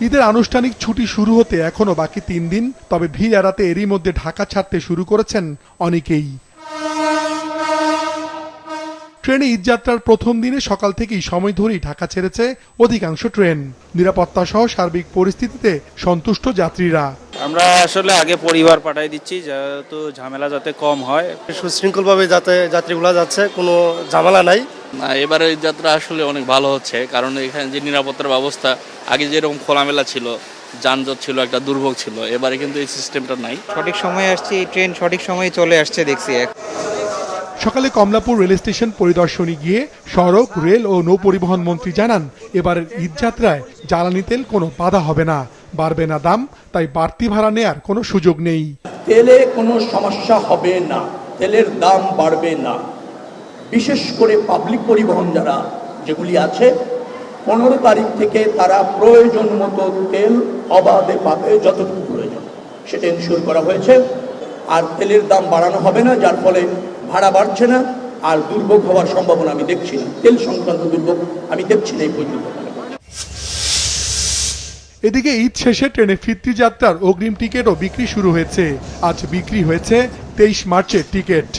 ঈদের আনুষ্ঠানিক ছুটি শুরু হতে এখনো বাকি ৩ দিন, তবে ভিড় এড়াতে এরই মধ্যে ঢাকা ছাড়তে শুরু করেছেন অনেকেই। ট্রেনে ঈদযাত্রার প্রথম দিনে সকাল থেকেই সময় ধরেই ঢাকা ছেড়েছে অধিকাংশ ট্রেন। নিরাপত্তা সহ সার্বিক পরিস্থিতিতে সন্তুষ্ট যাত্রীরা। আমরা আসলে আগে পরিবার পাঠিয়ে দিচ্ছি, যেহেতু ঝামেলা যাতে কম হয়। সুশৃঙ্খলভাবে যাতে যাত্রীগুলো যাচ্ছে, কোনো ঝামেলা নাই। এবারে যাত্রা আসলে অনেক ভালো হচ্ছে, কারণ এখানে যে নিরাপত্তার ব্যবস্থা আগে যেরকম খোলামেলা ছিল, যানজট ছিল, একটা দুর্ভোগ ছিল, এবারে কিন্তু এই সিস্টেমটা নাই। সঠিক সময়ে আসছে, ট্রেন সঠিক সময়ে চলে আসছে দেখছি। সকালে কমলাপুর রেল স্টেশন পরিদর্শনে গিয়ে সড়ক, রেল ও নৌ পরিবহন মন্ত্রী জানান, এবারের ঈদযাত্রায় জ্বালানি তেল কোনো বাধা হবে না, বাড়বে না দাম, তাই বাড়তি ভাড়া নেয়ার কোনো সুযোগ নেই। তেলে কোনো সমস্যা হবে না, তেলের দাম বাড়বে না। বিশেষ করে পাবলিক পরিবহন যারা যেগুলি আছে, 15 তারিখ থেকে তারা প্রয়োজন মতো তেল অবাধে পাবে, যতটুকু প্রয়োজন সেটা ইনশিওর করা হয়েছে। আর তেলের দাম বাড়ানো হবে না, যার ফলে ভাড়া বাড়ছে না, আর দুর্ভোগ হওয়ার সম্ভাবনা আমি দেখছি না। তেল সংক্রান্ত দুর্ভোগ আমি দেখছি না এই পর্যন্ত। এদিকে ঈদ শেষে ট্রেনে ফিরতি যাত্রার অগ্রিম টিকিটও বিক্রি শুরু হয়েছে। আজ বিক্রি হয়েছে 23 মার্চের টিকিট।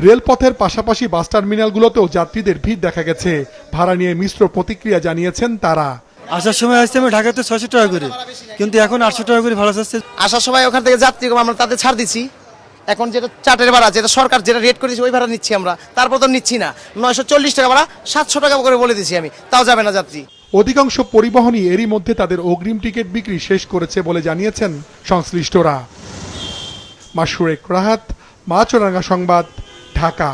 রেলপথের পাশাপাশি বাস টার্মিনালগুলোতেও যাত্রীদের ভিড় দেখা গেছে। ভাড়া নিয়ে মিশ্র প্রতিক্রিয়া জানিয়েছেন তারা। আসার সময় আসছে আমি ঢাকাতে 600 টাকা করে, কিন্তু এখন 800 টাকা করে ভাড়া চাচ্ছে। আসার সময় ওখান থেকে যাত্রী আমরা তাদের ছাড় দিচ্ছি। এখন যেটা চার্টের ভাড়া, যেটা সরকার যেটা রেট করেছে ওই ভাড়া নিচ্ছি আমরা, তারপর তো নিচ্ছি না। 940 টাকা ভাড়া 700 টাকা করে বলে দিচ্ছি আমি, তাও যাবে না যাত্রী। অধিকাংশ পরিবহনই এরই মধ্যে তাদের অগ্রিম টিকিট বিক্রি শেষ করেছে বলে জানিয়েছেন সংশ্লিষ্টরা। মাশরুক রাহাত, মাছরাঙ্গা সংবাদ, ঢাকা।